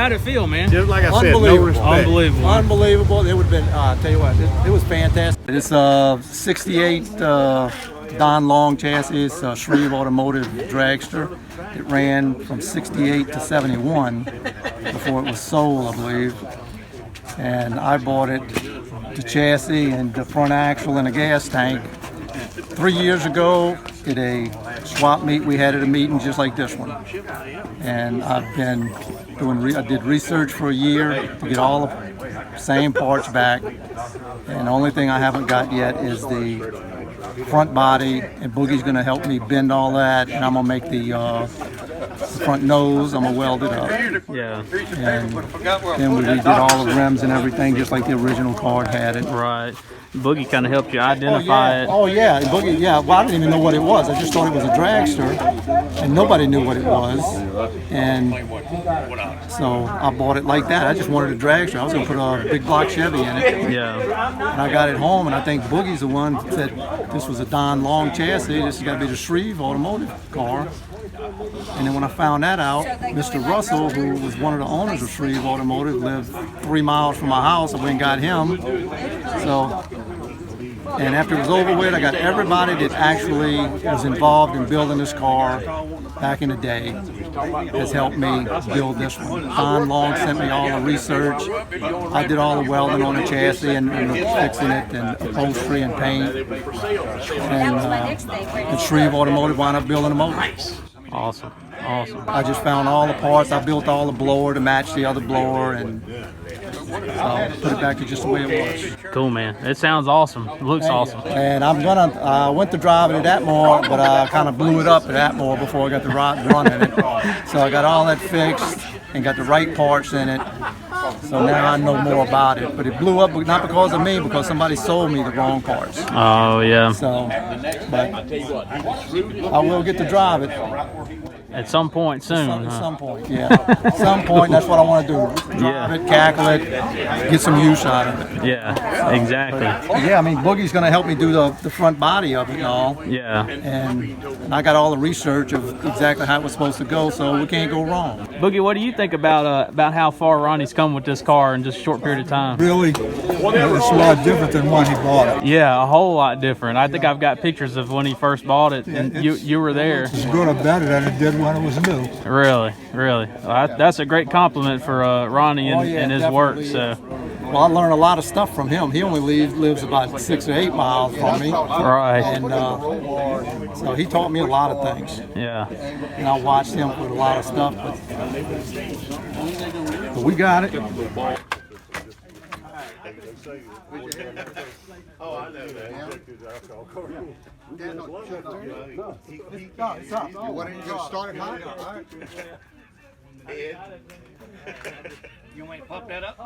how'd it feel, man? Just like I said, no respect. Unbelievable. Unbelievable. It would have been, I'll tell you what, it was fantastic. It's a 68 Don Long chassis, Shreve Automotive Dragster. It ran from 68 to 71 before it was sold, I believe. And I bought it, the chassis and the front axle and a gas tank 3 years ago at a swap meet we had at a meeting just like this one. And I've been doing, I did research for a year to get all the same parts back. And the only thing I haven't got yet is the front body, and Boogie's gonna help me bend all that, and I'm gonna make the front nose, I'm gonna weld it up. Yeah. And then we redid all the rims and everything just like the original card had it. Right. Boogie kind of helped you identify it. Oh yeah, Boogie, yeah. Well, I didn't even know what it was. I just thought it was a dragster, and nobody knew what it was. And so I bought it like that. I just wanted a dragster. I was gonna put a big block Chevy in it. Yeah. And I got it home, and I think Boogie's the one that said this was a Don Long chassis. This has got to be the Shreve Automotive car. And then when I found that out, Mr. Russell, who was one of the owners of Shreve Automotive, lived 3 miles from my house. I went and got him. So, and after it was over with, I got everybody that actually was involved in building this car back in the day has helped me build this one. Don Long sent me all the research. I did all the welding on the chassis and fixing it and upholstery and paint. And Shreve Automotive wound up building the motor. Awesome. Awesome. I just found all the parts. I built all the blower to match the other blower and put it back to just the way it was. Cool, man. It sounds awesome. It looks awesome. And I went to drive it at Atmore, but I kind of blew it up at Atmore before I got the right run in it. So I got all that fixed and got the right parts in it. So now I know more about it. But it blew up not because of me, because somebody sold me the wrong parts. Oh, yeah. So, but I will get to drive it. At some point soon. At some point, yeah. At some point, that's what I want to do. Drive it, cackle it, get some use out of it. Yeah, exactly. Yeah, I mean, Boogie's going to help me do the front body of it and all. Yeah. And I got all the research of exactly how it was supposed to go, so we can't go wrong. Boogie, what do you think about how far Ronnie's come with this car in just a short period of time? Really, it's a lot different than when he bought it. Yeah, a whole lot different. I think I've got pictures of when he first bought it, and you were there. It's good or better than it did when it was new. Really, really. That's a great compliment for Ronnie and his work. So. Well, I learned a lot of stuff from him. He only lives about 6 or 8 miles from me. Right. And so he taught me a lot of things. Yeah. And I watched him with a lot of stuff, but we got it. Oh, I know that. Why don't you just start it high? You want me to pop that up?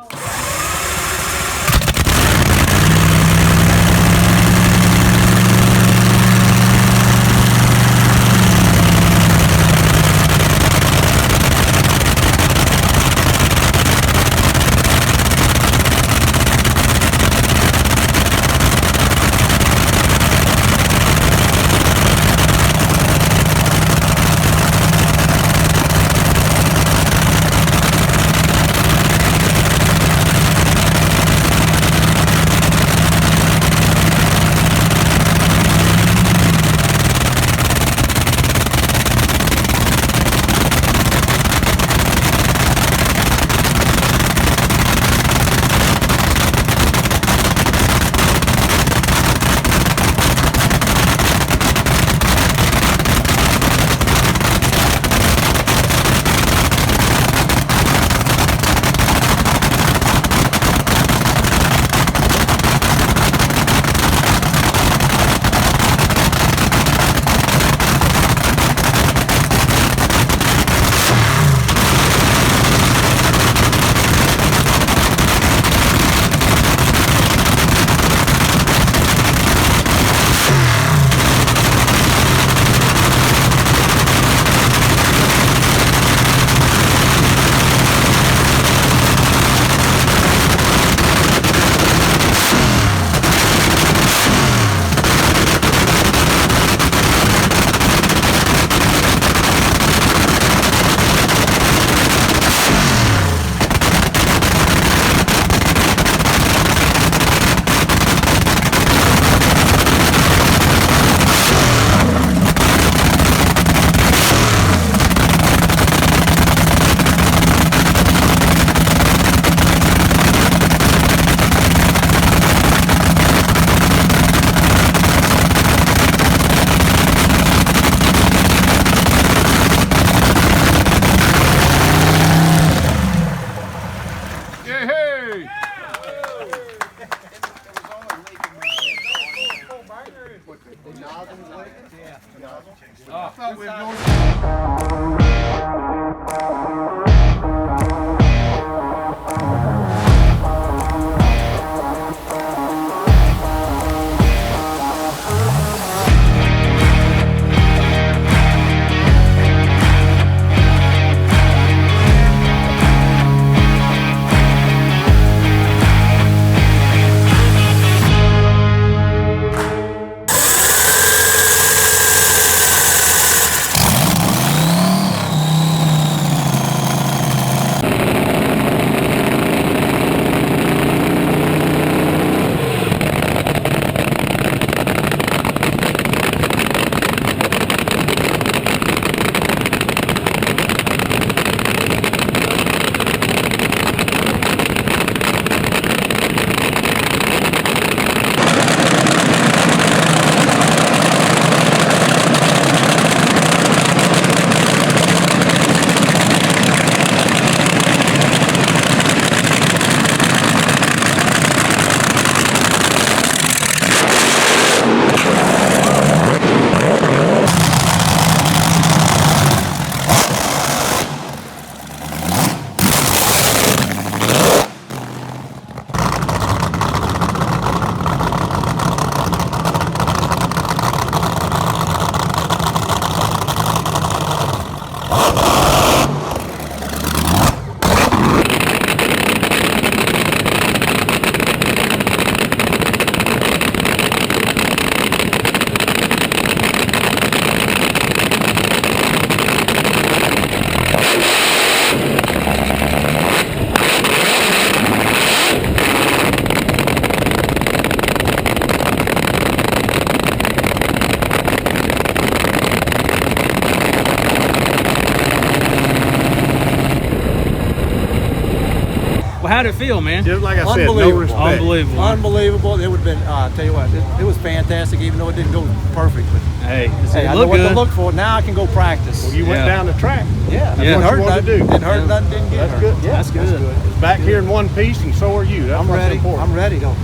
Well, how'd it feel, man? Just like I said, no Unbelievable. respect. Unbelievable. Unbelievable. It would have been, tell you what, it was fantastic, even though it didn't go perfect. But Hey, hey, I know look what good. to look for. Now I can go practice. Well, you went Yeah. down the track. Yeah, That's didn't what hurt you wanted nothing. to do. Didn't hurt nothing, didn't get That's hurt. good. Yeah, That's good. Back here in one piece, and so are you. That's I'm what's ready. important. I'm ready though.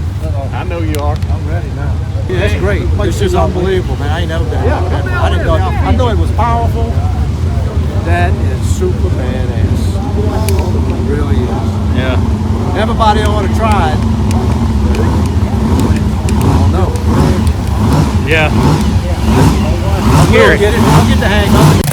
I know you are. I'm ready now. Yeah, it's great. It's just unbelievable, man. I ain't never been. I didn't know. I know it was powerful. That is super badass. It really is. Yeah. Everybody ought to try it. I don't know. Yeah. We'll get it. I'll get the hang of it.